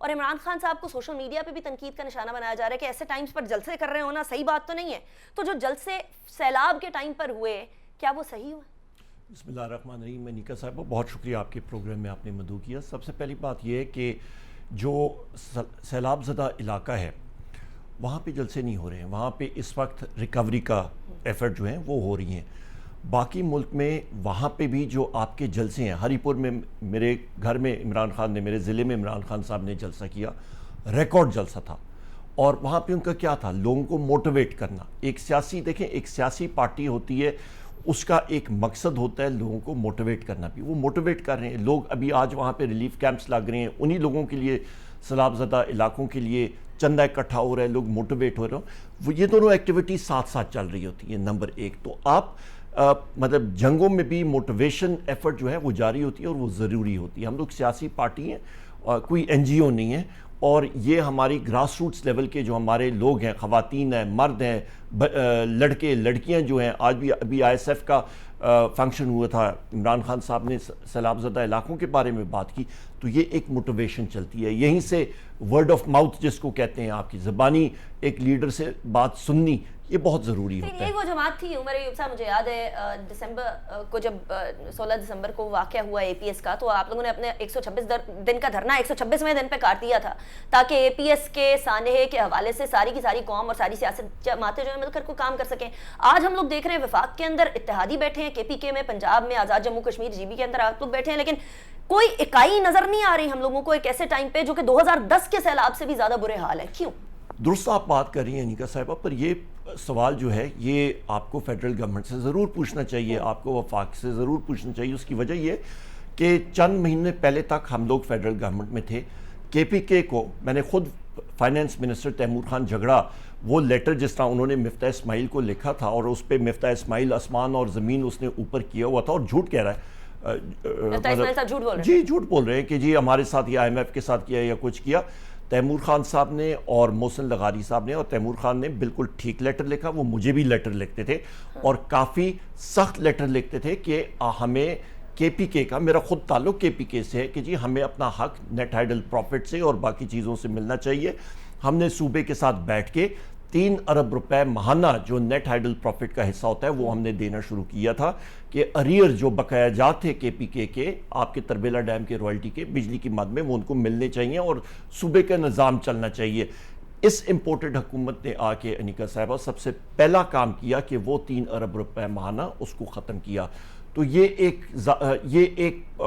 اور عمران خان صاحب کو سوشل میڈیا پہ بھی تنقید کا نشانہ بنایا جا رہا ہے کہ ایسے ٹائمز پر جلسے کر رہے ہونا صحیح بات تو نہیں ہے. تو جو جلسے سیلاب کے ٹائم پر ہوئے کیا وہ صحیح ہوئے؟ بسم اللہ الرحمن الرحیم. منیکا صاحبہ بہت شکریہ آپ کے پروگرام میں آپ نے مدعو کیا. سب سے پہلی بات یہ ہے کہ جو سیلاب زدہ علاقہ ہے وہاں پہ جلسے نہیں ہو رہے ہیں, وہاں پہ اس وقت ریکوری کا ایفرٹ جو ہیں وہ ہو رہی ہیں. باقی ملک میں وہاں پہ بھی جو آپ کے جلسے ہیں, ہری پور میں میرے گھر میں عمران خان نے, میرے ضلع میں عمران خان صاحب نے جلسہ کیا, ریکارڈ جلسہ تھا, اور وہاں پہ ان کا کیا تھا, لوگوں کو موٹیویٹ کرنا. ایک سیاسی دیکھیں, ایک سیاسی پارٹی ہوتی ہے, اس کا ایک مقصد ہوتا ہے لوگوں کو موٹیویٹ کرنا بھی. وہ موٹیویٹ کر رہے ہیں لوگ. ابھی آج وہاں پہ ریلیف کیمپس لگ رہے ہیں, انہی لوگوں کے لیے, سیلاب زدہ علاقوں کے لیے چندہ اکٹھا ہو رہا ہے, لوگ موٹیویٹ ہو رہے ہیں. وہ یہ دونوں ایکٹیویٹی ساتھ ساتھ چل رہی ہوتی ہیں. نمبر ایک تو آپ مطلب جنگوں میں بھی موٹیویشن ایفرٹ جو ہے وہ جاری ہوتی ہے اور وہ ضروری ہوتی ہے. ہم لوگ سیاسی پارٹی ہیں, کوئی این جی او نہیں ہے, اور یہ ہماری گراس روٹس لیول کے جو ہمارے لوگ ہیں, خواتین ہیں, مرد ہیں, لڑکے لڑکیاں جو ہیں. آج بھی ابھی آئی ایس ایف کا فنکشن ہوا تھا, عمران خان صاحب نے سیلاب زدہ علاقوں کے بارے میں بات کی, تو یہ ایک موٹیویشن چلتی ہے. یہیں سے ورڈ آف ماؤتھ جس کو کہتے ہیں, آپ کی زبانی ایک لیڈر سے بات سننی, یہ بہت ضروری ہوتا ہے. یہ وہ جماعت تھی عمر ایوب صاحب, مجھے یاد ہے دسمبر کو جب 16 دسمبر کو واقعہ ہوا اے پی ایس کا, تو آپ لوگوں نے اپنے 126 دن کا دھرنا 126ویں دن پہ کاٹ دیا تھا تاکہ اے پی ایس کے سانحے کے حوالے سے ساری کی ساری قوم اور ساری سیاست جماعتیں جو ہیں مل کر کو کام کر سکیں. آج ہم لوگ دیکھ رہے ہیں وفاق کے اندر اتحادی بیٹھے ہیں, کے پی کے میں, پنجاب میں, آزاد جموں کشمیر جی بی کے اندر آپ لوگ بیٹھے ہیں, لیکن کوئی اکائی نظر نہیں آ رہی ہم لوگوں کو ایک ایسے ٹائم پہ جو کہ 2010 کے سیلاب سے بھی زیادہ برے حال ہے. کیوں؟ درست آپ بات کر رہی ہیں انیکا صاحبہ, پر یہ سوال جو ہے یہ آپ کو فیڈرل گورنمنٹ سے ضرور پوچھنا چاہیے, آپ کو وفاق سے ضرور پوچھنا چاہیے. اس کی وجہ یہ کہ چند مہینے پہلے تک ہم لوگ فیڈرل گورنمنٹ میں تھے. کے پی کے کو میں نے خود فائنانس منسٹر تیمور خان جھگڑا, وہ لیٹر جس طرح انہوں نے مفتاح اسماعیل کو لکھا تھا, اور اس پہ مفتاح اسماعیل آسمان اور زمین اس نے اوپر کیا ہوا تھا, اور جھوٹ کہہ رہا ہے, جی جھوٹ بول رہے ہیں کہ جی ہمارے ساتھ یہ آئی ایم ایف کے ساتھ کیا یا کچھ کیا. تیمور خان صاحب نے اور محسن لغاری صاحب نے, اور تیمور خان نے بالکل ٹھیک لیٹر لکھا. وہ مجھے بھی لیٹر لکھتے تھے, اور کافی سخت لیٹر لکھتے تھے کہ ہمیں کے پی کے کا, میرا خود تعلق کے پی کے سے ہے, کہ جی ہمیں اپنا حق نیٹ ہائیڈل پروفٹ سے اور باقی چیزوں سے ملنا چاہیے. ہم نے صوبے کے ساتھ بیٹھ کے 3 ارب روپے ماہانہ جو نیٹ ہائیڈل پروفٹ کا حصہ ہوتا ہے وہ ہم نے دینا شروع کیا تھا, کہ اریر جو بقایا جات تھے کے پی کے آپ کے تربیلا ڈیم کے رویلٹی کے بجلی کی مد میں, وہ ان کو ملنے چاہیے اور صوبے کا نظام چلنا چاہیے. اس امپورٹڈ حکومت نے آ کے انیکا صاحبہ سب سے پہلا کام کیا کہ وہ 3 ارب روپے ماہانہ اس کو ختم کیا. تو یہ ایک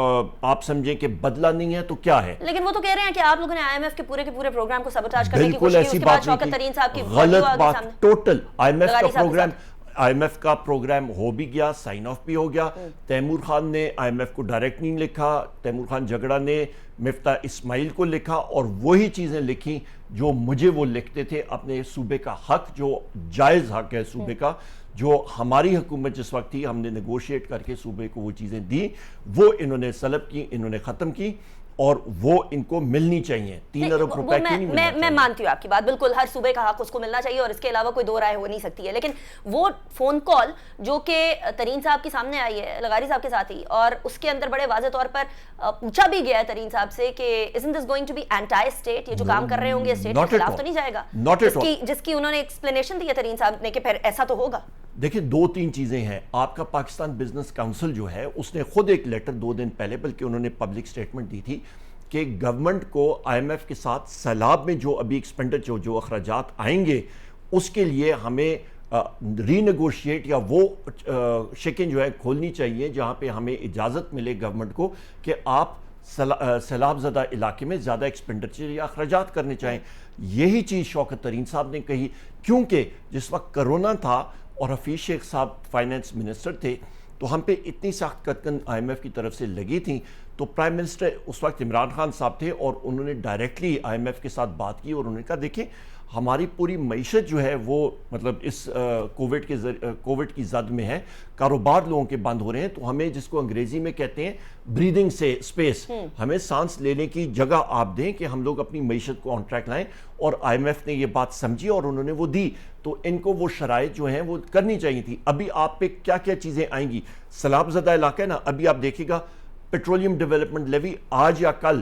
آپ سمجھیں کہ بدلہ نہیں ہے تو کیا ہے. لیکن وہ تو کہہ رہے ہیں کہ آپ لوگوں نے آئی ایم ایف کے پورے پروگرام کو سبوٹاج کرنے کی بالکل کوشش کی, ایسی اس کے بعد بات شوکت نہیں ترین صاحب کی تھی, غلط بات ٹوٹل. آئی ایم ایف کا پروگرام ہو بھی گیا, سائن آف بھی ہو گیا. تیمور خان نے آئی ایم ایف کو ڈائریکٹ نہیں لکھا, تیمور خان جھگڑا نے مفتاح اسماعیل کو لکھا, اور وہی چیزیں لکھی جو مجھے وہ لکھتے تھے. اپنے صوبے کا حق, جو جائز حق ہے صوبے کا, جو ہماری حکومت جس وقت تھی, ہم نے نیگوشیٹ کر کے صوبے کو وہ چیزیں دی, وہ انہوں نے سلب کی, انہوں نے ختم کی, اور وہ ان کو ملنی چاہیے. 3 ارب روپے کی نہیں ملنا چاہیے. میں مانتی ہوں آپ کی بات, بالکل ہر صوبے کا حق اس کو ملنا چاہیے, اور اس کے علاوہ کوئی دو رائے ہو نہیں سکتی ہے. لیکن وہ فون کال جو کہ ترین صاحب کے سامنے آئی ہے, لغاری صاحب کے ساتھ ہی, اور اس کے اندر بڑے واضح طور پر پوچھا بھی گیا ہے ترین صاحب سے کہ isn't this going to be anti state, یہ جو کام کر رہے ہوں گے اسٹیٹ کے خلاف تو نہیں جائے گا, جس کی انہوں نے ایکسپلینیشن دی ہے ترین صاحب نے کہ پھر ایسا تو ہوگا. دیکھیں 2-3 چیزیں ہیں. آپ کا پاکستان بزنس کاؤنسل جو ہے, اس نے خود ایک لیٹر 2 دن پہلے, بلکہ انہوں نے پبلک سٹیٹمنٹ دی تھی کہ گورنمنٹ کو آئی ایم ایف کے ساتھ سیلاب میں جو ابھی ایکسپینڈیچر جو اخراجات آئیں گے, اس کے لیے ہمیں ری نیگوشیٹ یا وہ شکن جو ہے کھولنی چاہیے جہاں پہ ہمیں اجازت ملے گورنمنٹ کو کہ آپ سیلاب زدہ علاقے میں زیادہ ایکسپینڈیچر یا اخراجات کرنے چاہیں. یہی چیز شوکت ترین صاحب نے کہی, کیونکہ جس وقت کرونا تھا اور حفیظ شیخ صاحب فائنانس منسٹر تھے, تو ہم پہ اتنی سخت قدقن آئی ایم ایف کی طرف سے لگی تھیں. تو پرائم منسٹر اس وقت عمران خان صاحب تھے, اور انہوں نے ڈائریکٹلی آئی ایم ایف کے ساتھ بات کی, اور انہوں نے کہا دیکھیں ہماری پوری معیشت جو ہے وہ مطلب اس کووڈ کی زد میں ہے, کاروبار لوگوں کے بند ہو رہے ہیں, تو ہمیں جس کو انگریزی میں کہتے ہیں بریدنگ سے اسپیس, ہمیں سانس لینے کی جگہ آپ دیں کہ ہم لوگ اپنی معیشت کو آن ٹریک لائیں. اور آئی ایم ایف نے یہ بات سمجھی اور انہوں نے وہ دی. تو ان کو وہ شرائط جو ہیں وہ کرنی چاہیے تھی. ابھی آپ پہ کیا کیا چیزیں آئیں گی, سیلاب زدہ علاقہ ہے نا, ابھی آپ دیکھیں گا پیٹرولیم ڈیولپمنٹ لیوی آج یا کل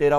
13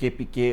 KPK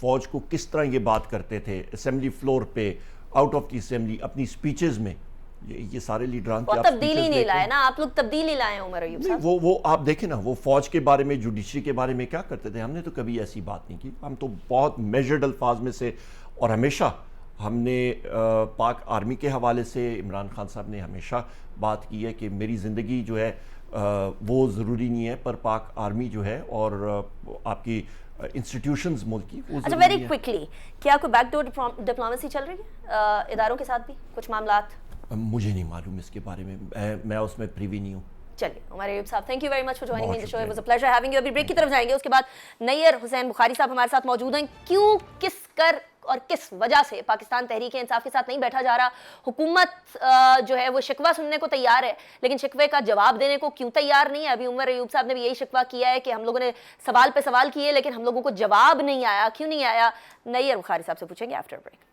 فوج کو کس طرح یہ بات کرتے تھے اسمبلی فلور پہ, آؤٹ آف دی اسمبلی, اپنی سپیچز میں, یہ سارے لیڈران وہ تبدیلی نہیں لائے نا, آپ لوگ تبدیلی لائے عمر ایوب صاحب. وہ آپ دیکھیں نا, وہ فوج کے بارے میں, جوڈیشری کے بارے میں کیا کرتے تھے. ہم نے تو کبھی ایسی بات نہیں کی, ہم تو بہت میجرڈ الفاظ میں سے, اور ہمیشہ ہم نے پاک آرمی کے حوالے سے عمران خان صاحب نے ہمیشہ بات کی ہے کہ میری زندگی جو ہے وہ ضروری نہیں ہے, پر پاک آرمی جو ہے اور آپ کی انسٹیٹیوشنز ملک کی وہ اچھا ویری کوئکلی, کیا کوئی بیک ڈور ڈپلومیسی چل رہی ہے اداروں کے ساتھ بھی کچھ معاملات؟ مجھے نہیں معلوم اس کے بارے میں, میں اس میں پریوی نہیں ہوں. چلیے عمر ایوب صاحب, thank you very much for joining me in the show, it was a pleasure having you. ابھی بریک کی طرف جائیں گے, اس کے بعد نیئر حسین بخاری صاحب ہمارے ساتھ موجود ہیں. کیوں, کس کر اور کس وجہ سے پاکستان تحریک انصاف کے ساتھ نہیں بیٹھا جا رہا؟ حکومت جو ہے وہ شکوہ سننے کو تیار ہے, لیکن شکوے کا جواب دینے کو کیوں تیار نہیں ہے؟ ابھی عمر ایوب صاحب نے بھی یہی شکوہ کیا ہے کہ ہم لوگوں نے سوال پہ سوال کیے لیکن ہم لوگوں کو جواب نہیں آیا. کیوں نہیں آیا؟ نیئر بخاری صاحب سے پوچھیں گے after break.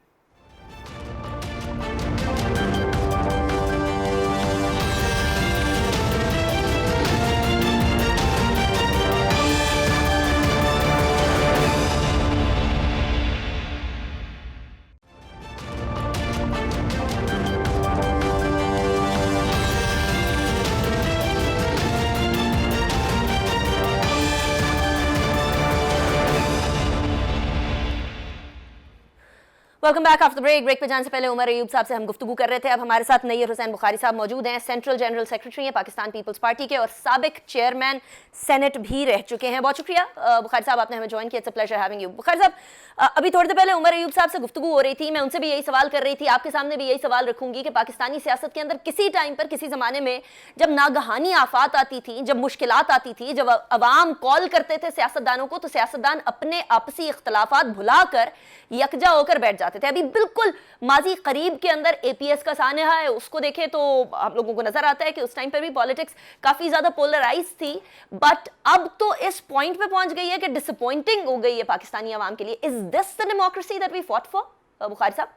Welcome back after break. Break پہ جانے سے پہلے عمر ایوب صاحب سے ہم گفتگو کر رہے تھے. اب ہمارے ساتھ نیئر حسین بخاری صاحب موجود ہیں, سینٹرل جنرل سیکرٹری ہیں پاکستان پیپلز پارٹی کے اور سابق چیئرمین سینٹ بھی رہ چکے ہیں. بہت شکریہ بخاری صاحب, آپ نے ہمیں جوائن کیا. It's a pleasure having you. Bukhari صاحب, ابھی تھوڑی دیر پہلے عمر ایوب صاحب سے گفتگو ہو رہی تھی, میں ان سے بھی یہی سوال کر رہی تھی, آپ کے سامنے بھی یہی سوال رکھوں گی کہ پاکستانی سیاست کے اندر کسی ٹائم پر, کسی زمانے میں جب ناگہانی آفات آتی تھیں, جب مشکلات آتی تھی, جب عوام کال کرتے تھے سیاستدانوں کو, تو سیاستدان اپنے آپسی اختلافات بھلا کر یکجا ہو کر بیٹھ جاتے تھے. ابھی بالکل ماضی قریب کے اندر اے پی ایس کا سانحہ ہے, اس کو دیکھیں تو آپ لوگوں کو نظر آتا ہے کہ اس ٹائم پہ بھی پالیٹکس کافی زیادہ پولرائز تھی, بٹ اب تو اس پوائنٹ پہ پہنچ گئی ہے کہ ڈس اپوائنٹنگ ہو گئی ہے پاکستانی عوام کے لیے. از دس the democracy that we fought for? بخاری صاحب.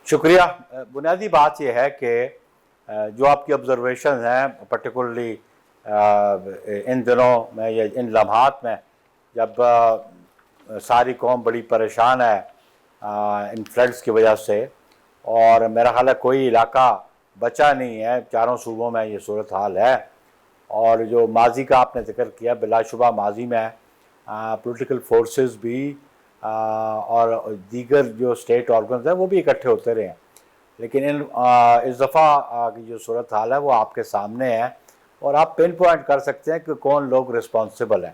شکریہ. بنیادی بات یہ ہے کہ جو آپ کی آبزرویشن ہیں پرٹیکولرلی ان دنوں میں یا ان لمحات میں جب ساری قوم بڑی پریشان ہے ان فلڈز کی وجہ سے, اور میرا خیال ہے کوئی علاقہ بچا نہیں ہے, چاروں صوبوں میں یہ صورتحال ہے. اور جو ماضی کا آپ نے ذکر کیا, بلا شبہ ماضی میں پولیٹیکل فورسز بھی اور دیگر جو اسٹیٹ آرگنز ہیں وہ بھی اکٹھے ہوتے رہے ہیں, لیکن اس دفعہ کی جو صورتحال ہے وہ آپ کے سامنے ہے, اور آپ پن پوائنٹ کر سکتے ہیں کہ کون لوگ رسپانسبل ہیں.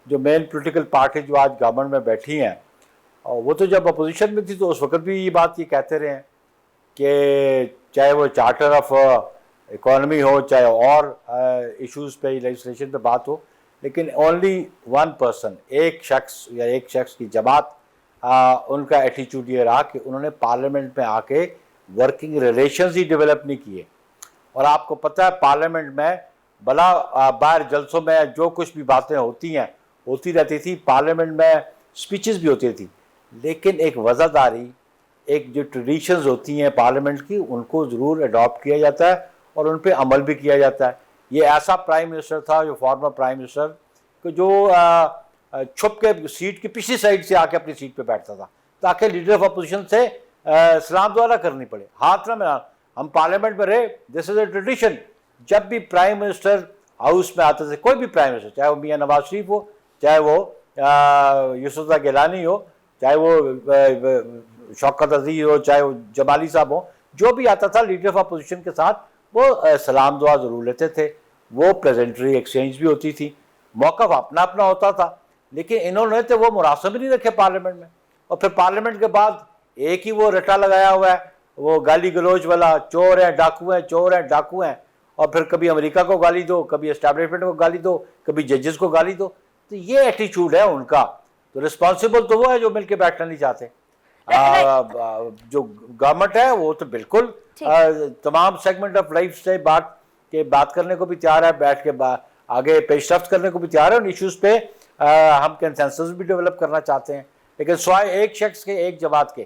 جو مین پولیٹیکل پارٹی جو آج گورنمنٹ میں بیٹھی ہیں, وہ تو جب اپوزیشن میں تھی تو اس وقت بھی یہ بات یہ کہتے رہے ہیں کہ چاہے وہ چارٹر آف اکانومی ہو, چاہے اور ایشوز پہ لیجسلیشن پہ بات ہو, لیکن اونلی ون پرسن, ایک شخص یا ایک شخص کی جماعت, ان کا ایٹیچیوڈ یہ رہا کہ انہوں نے پارلیمنٹ میں آ کے ورکنگ ریلیشنز ہی ڈیولپ نہیں کیے. اور آپ کو پتہ ہے پارلیمنٹ میں بلا باہر جلسوں میں جو کچھ بھی باتیں ہوتی رہتی تھی, پارلیمنٹ میں اسپیچز بھی ہوتی تھی, لیکن ایک وزاداری, ایک جو ٹریڈیشنز ہوتی ہیں پارلیمنٹ کی, ان کو ضرور اڈاپٹ کیا جاتا ہے اور ان پہ عمل بھی کیا جاتا ہے. یہ ایسا پرائم منسٹر تھا, جو فارمر پرائم منسٹر, کہ جو چھپ کے سیٹ کی پچھلی سائڈ سے آ کے اپنی سیٹ پہ بیٹھتا تھا تاکہ لیڈر آف اپوزیشن سے سلام دعا نہ کرنی پڑے, ہاتھ نہ ملانا. ہم پارلیمنٹ میں رہے, دس از اے ٹریڈیشن. جب بھی پرائم منسٹر ہاؤس میں آتے تھے, کوئی بھی پرائم منسٹر, چاہے وہ میاں نواز شریف ہو, چاہے وہ یوسف گیلانی ہو, چاہے وہ شوکت عزیز ہو, چاہے وہ جمالی صاحب ہو, جو بھی آتا تھا لیڈر آف اپوزیشن کے ساتھ وہ سلام دعا ضرور لیتے تھے. وہ پریزنٹری ایکسچینج بھی ہوتی تھی, موقف اپنا اپنا ہوتا تھا, لیکن انہوں نے تو وہ مناسب نہیں رکھے پارلیمنٹ میں. اور پھر پارلیمنٹ کے بعد ایک ہی وہ رٹا لگایا ہوا ہے, وہ گالی گلوچ والا, چور ہیں ڈاکو ہیں, چور ہیں ڈاکو ہیں, اور پھر کبھی امریکہ کو گالی دو, کبھی اسٹیبلشمنٹ کو گالی دو, کبھی ججز کو گالی دو. تو یہ ایٹیچیوڈ ہے ان کا. تو رسپانسبل تو وہ ہے جو مل کے بیٹھنا نہیں چاہتے. جو گورنمنٹ ہے وہ تو بالکل تمام سیگمنٹ آف لائف سے بات کرنے کو بھی تیار ہے, بیٹھ کے آگے پیش رفت کرنے کو بھی تیار ہے. ان ایشوز پہ ہم کنسنسس بھی ڈیولپ کرنا چاہتے ہیں, لیکن سوائے ایک شخص کے, ایک جماعت کے,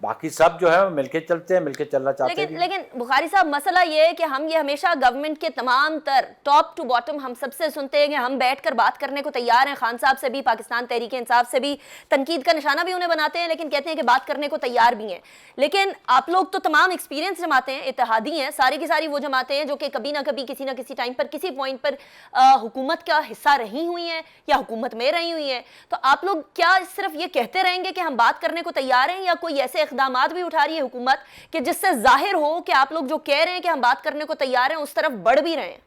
باقی سب جو ہے مل کے چلتے ہیں, مل کے چلنا چاہتے ہیں. لیکن بخاری صاحب مسئلہ یہ ہے کہ ہم یہ ہمیشہ گورنمنٹ کے تمام تر ٹاپ ٹو باٹم ہم سب سے سنتے ہیں کہ ہم بیٹھ کر بات کرنے کو تیار ہیں, خان صاحب سے بھی, پاکستان تحریک انصاف سے بھی, تنقید کا نشانہ بھی انہیں بناتے ہیں, لیکن کہتے ہیں کہ بات کرنے کو تیار بھی ہیں. لیکن آپ لوگ تو تمام ایکسپیرینس جماعتیں ہیں, اتحادی ہیں, ساری کی ساری وہ جماعتیں ہیں جو کہ کبھی نہ کبھی کسی نہ کسی ٹائم پر کسی پوائنٹ پر حکومت کا حصہ رہی ہوئی ہیں یا حکومت میں رہی ہوئی ہیں. تو آپ لوگ کیا صرف یہ کہتے رہیں گے کہ ہم بات کرنے کو تیار ہیں, یا کوئی ایسے اقدامات بھی اٹھا رہی ہے حکومت کہ جس سے ظاہر ہو کہ آپ لوگ جو کہہ رہے ہیں کہ ہم بات کرنے کو تیار ہیں اس طرف بڑھ بھی رہے ہیں؟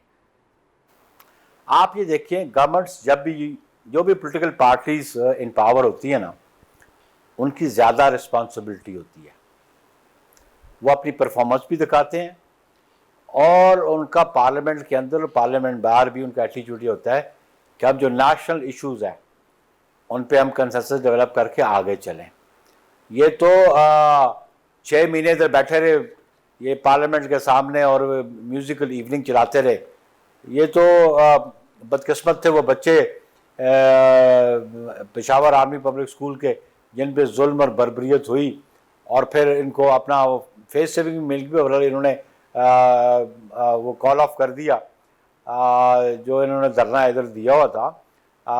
آپ یہ دیکھیں, گورنمنٹس جب بھی جو بھی پولیٹیکل پارٹیز ان پاور ہوتی ہیں نا, ان کی زیادہ رسپانسبلٹی ہوتی ہے. وہ اپنی پرفارمنس بھی دکھاتے ہیں, اور ان کا پارلیمنٹ کے اندر اور پارلیمنٹ باہر بھی ان کا ایٹیٹیوڈ یہ ہوتا ہے کہ اب جو نیشنل ایشوز ہیں ان پہ ہم کنسنسس ڈیولپ کر کے آگے چلیں. یہ تو 6 مہینے تک بیٹھے رہے یہ پارلیمنٹ کے سامنے اور میوزیکل ایوننگ چلاتے رہے. یہ تو بدقسمت تھے وہ بچے پشاور آرمی پبلک اسکول کے جن پہ ظلم اور بربریت ہوئی, اور پھر ان کو اپنا فیس سیونگ ملک بھی انہوں نے وہ کال آف کر دیا جو انہوں نے دھرنا ادھر دیا ہوا تھا.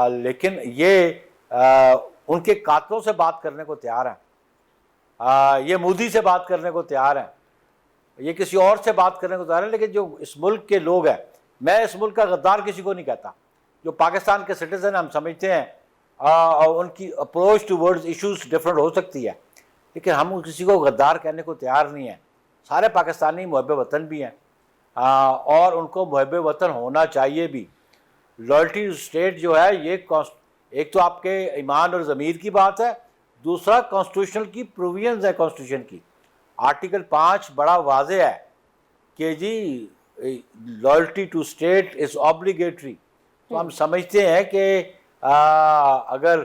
لیکن یہ ان کے قاتلوں سے بات کرنے کو تیار ہیں, یہ مودی سے بات کرنے کو تیار ہیں, یہ کسی اور سے بات کرنے کو تیار ہیں. لیکن جو اس ملک کے لوگ ہیں, میں اس ملک کا غدار کسی کو نہیں کہتا, جو پاکستان کے سٹیزن ہم سمجھتے ہیں ان کی approach towards issues different ہو سکتی ہے, لیکن ہم کسی کو غدار کہنے کو تیار نہیں ہیں. سارے پاکستانی محب وطن بھی ہیں, اور ان کو محب وطن ہونا چاہیے بھی. لائلٹی ٹو اسٹیٹ جو ہے یہ ایک تو آپ کے ایمان اور ضمیر کی بات ہے, دوسرا کانسٹیٹیوشنل کی پروویژنز ہے. کانسٹیٹیوشن کی آرٹیکل 5 بڑا واضح ہے کہ جی loyalty to state is obligatory. تو ہم سمجھتے ہیں کہ اگر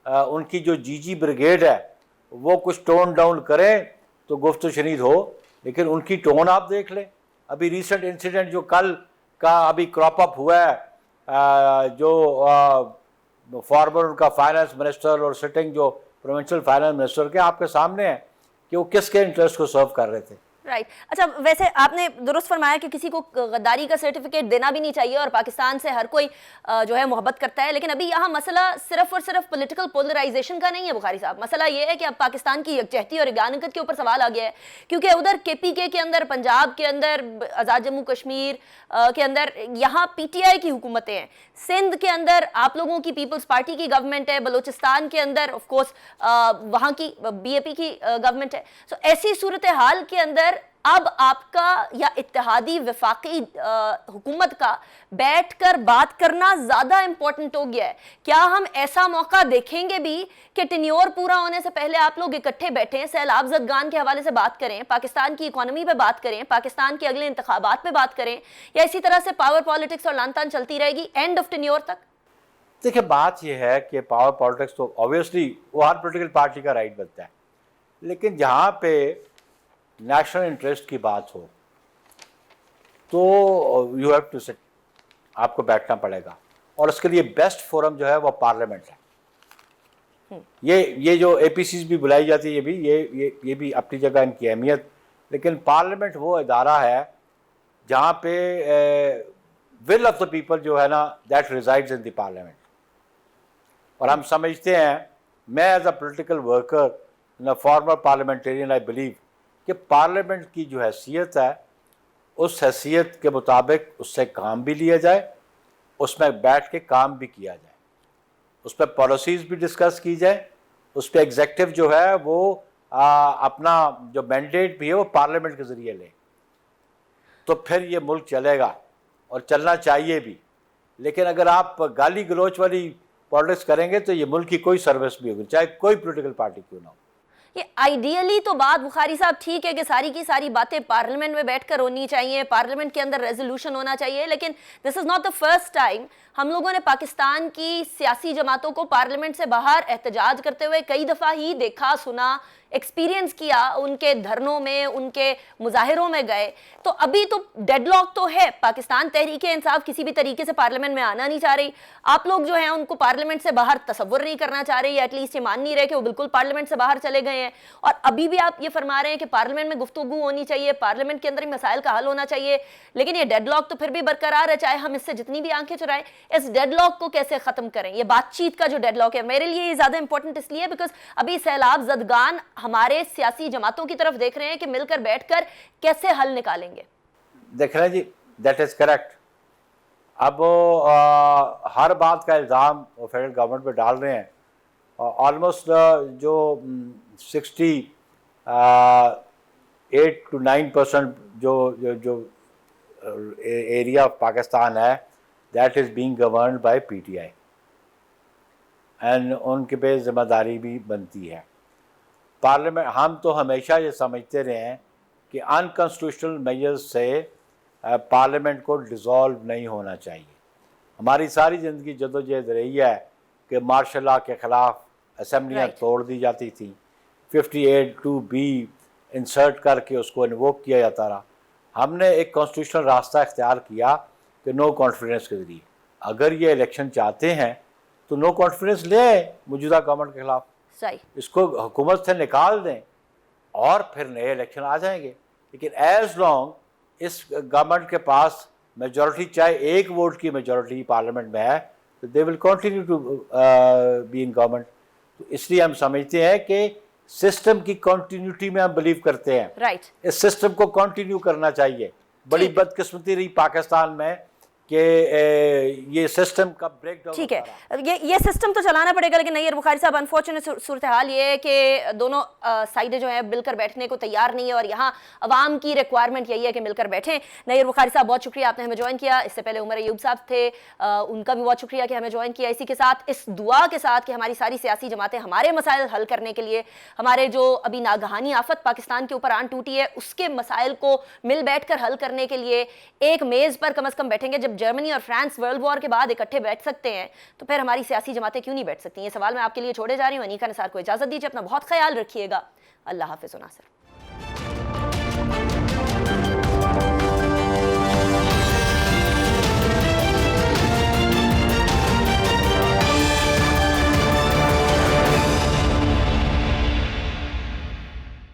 ان کی جو جی بریگیڈ ہے وہ کچھ ٹون ڈاؤن کریں تو گفت و شنید ہو, لیکن ان کی ٹون آپ دیکھ لیں. ابھی ریسنٹ انسیڈنٹ جو کل کا ابھی کراپ اپ ہوا ہے, جو فارمر ان کا فائنانس منسٹر اور سٹنگ جو پروونشل فائنانس منسٹر کے آپ کے سامنے ہے کہ وہ کس کے انٹرسٹ کو سرو کر رہے تھے. رائٹ. اچھا, ویسے آپ نے درست فرمایا کہ کسی کو غداری کا سرٹیفکیٹ دینا بھی نہیں چاہیے, اور پاکستان سے ہر کوئی جو ہے محبت کرتا ہے. لیکن ابھی یہاں مسئلہ صرف اور صرف پولیٹیکل پولرائزیشن کا نہیں ہے بخاری صاحب. مسئلہ یہ ہے کہ اب پاکستان کی یکجہتی اور یگانگت کے اوپر سوال آ گیا ہے, کیونکہ ادھر کے پی کے اندر, پنجاب کے اندر, آزاد جموں کشمیر کے اندر یہاں پی ٹی آئی کی حکومتیں ہیں, سندھ کے اندر آپ لوگوں کی پیپلز پارٹی کی گورنمنٹ ہے, بلوچستان کے اندر آف کورس وہاں کی بی اے پی کی گورنمنٹ ہے. سو ایسی صورتحال کے اندر اب آپ کا یا اتحادی وفاقی حکومت کا بیٹھ کر بات کرنا زیادہ امپورٹنٹ ہو گیا ہے. کیا ہم ایسا موقع دیکھیں گے بھی کہ ٹینیور پورا ہونے سے پہلے آپ لوگ اکٹھے بیٹھیں, سیلاب زدگان کے حوالے سے بات کریں, پاکستان کی اکانومی پہ بات کریں, پاکستان کے اگلے انتخابات پہ بات کریں, یا اسی طرح سے پاور پالیٹکس اور لان تان چلتی رہے گی اینڈ آف ٹینیور تک؟ دیکھیں, بات یہ ہے کہ پاور پالیٹکس تو اوبویسلی وہ ہر پولیٹیکل پارٹی کا رائٹ بنتا ہے, لیکن جہاں پہ نیشنل انٹرسٹ کی بات ہو تو یو ہیو ٹو سٹ, آپ کو بیٹھنا پڑے گا, اور اس کے لیے بیسٹ فورم جو ہے وہ پارلیمنٹ ہے. یہ جو اے پی سیز بھی بلائی جاتی ہے, یہ بھی اپنی جگہ ان کی اہمیت, لیکن پارلیمنٹ وہ ادارہ ہے جہاں پہ ول آف دا پیپل جو ہے نا that resides in the parliament. اور ہم سمجھتے ہیں, میں as a political worker former parliamentarian I believe کہ پارلیمنٹ کی جو حیثیت ہے اس حیثیت کے مطابق اس سے کام بھی لیا جائے, اس میں بیٹھ کے کام بھی کیا جائے, اس پہ پالیسیز بھی ڈسکس کی جائے, اس پہ ایگزیکٹو جو ہے وہ اپنا جو مینڈیٹ بھی ہے وہ پارلیمنٹ کے ذریعے لے, تو پھر یہ ملک چلے گا اور چلنا چاہیے بھی. لیکن اگر آپ گالی گلوچ والی پالیٹکس کریں گے تو یہ ملک کی کوئی سروس بھی ہوگی, چاہے کوئی پولیٹیکل پارٹی کیوں نہ ہو. یہ آئیڈیلی تو بات بخاری صاحب ٹھیک ہے کہ ساری کی ساری باتیں پارلیمنٹ میں بیٹھ کر ہونی چاہیے, پارلیمنٹ کے اندر ریزولوشن ہونا چاہیے, لیکن this is not the first time ہم لوگوں نے پاکستان کی سیاسی جماعتوں کو پارلیمنٹ سے باہر احتجاج کرتے ہوئے کئی دفعہ ہی دیکھا سنا ایکسپیرینس کیا, ان کے دھرنوں میں, ان کے مظاہروں میں گئے. تو ابھی تو ڈیڈ لاک تو ہے, پاکستان تحریک انصاف کسی بھی طریقے سے پارلیمنٹ میں آنا نہیں چاہ رہی. آپ لوگ جو ہیں ان کو پارلیمنٹ سے باہر تصور نہیں کرنا چاہ رہے, یا ایٹ لیسٹ یہ مان نہیں رہے کہ وہ بالکل پارلیمنٹ سے باہر چلے گئے ہیں. اور ابھی بھی آپ یہ فرما رہے ہیں کہ پارلیمنٹ میں گفتگو ہونی چاہیے, پارلیمنٹ کے اندر ہی مسائل کا حل ہونا چاہیے, لیکن یہ ڈیڈ لاک تو پھر بھی برقرار ہے, چاہے ہم اس سے جتنی بھی آنکھیں چرائیں. اس ڈیڈ لاک کو کیسے ختم کریں؟ یہ بات چیت کا جو ڈیڈ لاک ہے میرے لیے یہ زیادہ امپورٹنٹ اس لیے بیکاز ابھی سیلاب زدگان ہمارے سیاسی جماعتوں کی طرف دیکھ رہے ہیں کہ مل کر بیٹھ کر کیسے حل نکالیں گے. دیکھ رہے ہیں جی, دیٹ از کریکٹ. اب ہر بات کا الزام وہ فیڈرل گورنمنٹ پہ ڈال رہے ہیں. آلموسٹ جو 68 to 9% جو ایریا آف پاکستان ہے that is being governed by P T I, and ان کے پہ ذمہ داری بھی بنتی ہے. پارلیمنٹ, ہم تو ہمیشہ یہ سمجھتے رہے ہیں کہ انکانسٹیٹیوشنل میجرز سے پارلیمنٹ کو ڈیزالو نہیں ہونا چاہیے. ہماری ساری زندگی جدوجہد رہی ہے کہ مارشل لاء کے خلاف اسمبلیاں توڑ دی جاتی تھیں, 58(2)B انسرٹ کر کے اس کو انووک کیا جاتا رہا. ہم نے ایک کانسٹیٹیوشنل راستہ اختیار کیا کہ نو کانفیڈنس کے ذریعے اگر یہ الیکشن چاہتے ہیں تو نو کانفیڈنس لے آئے موجودہ گورنمنٹ کے خلاف, اس کو حکومت سے نکال دیں اور پھر نئے الیکشن آ جائیں گے. لیکن ایز لانگ اس گورنمنٹ کے پاس میجورٹی, چاہے ایک ووٹ کی میجورٹی پارلیمنٹ میں ہے, تو they will continue to be in government. تو اس لیے ہم سمجھتے ہیں کہ سسٹم کی کنٹینیوٹی میں ہم بلیو کرتے ہیں. اس سسٹم کو کنٹینیو کرنا چاہیے. بڑی بدقسمتی رہی پاکستان میں کہ یہ سسٹم کا بریک ڈاؤن. ٹھیک ہے, یہ سسٹم تو چلانا پڑے گا, لیکن نیئر بخاری صاحب انفارچونیٹ صورتحال یہ ہے کہ دونوں سائڈیں جو ہیں مل کر بیٹھنے کو تیار نہیں ہے, اور یہاں عوام کی ریکوائرمنٹ یہی ہے کہ مل کر بیٹھیں. نیئر بخاری صاحب بہت شکریہ, آپ نے ہمیں جوائن کیا. اس سے پہلے عمر ایوب صاحب تھے, ان کا بھی بہت شکریہ کہ ہمیں جوائن کیا. اسی کے ساتھ اس دعا کے ساتھ کہ ہماری ساری سیاسی جماعتیں ہمارے مسائل حل کرنے کے لیے, ہمارے جو ابھی ناگہانی آفت پاکستان کے اوپر آن ٹوٹی ہے اس کے مسائل کو مل بیٹھ کر حل کرنے کے لیے ایک میز پر کم از کم بیٹھیں گے. جب جرمنی اور فرانس ورلڈ وار کے بعد اکٹھے بیٹھ سکتے ہیں تو پھر ہماری سیاسی جماعتیں کیوں نہیں بیٹھ سکتی؟ یہ سوال میں آپ کے لیے چھوڑے جا رہی ہوں. انیکا نثار کو اجازت دیجیے, اپنا بہت خیال رکھیے گا. اللہ حافظ. ناصر.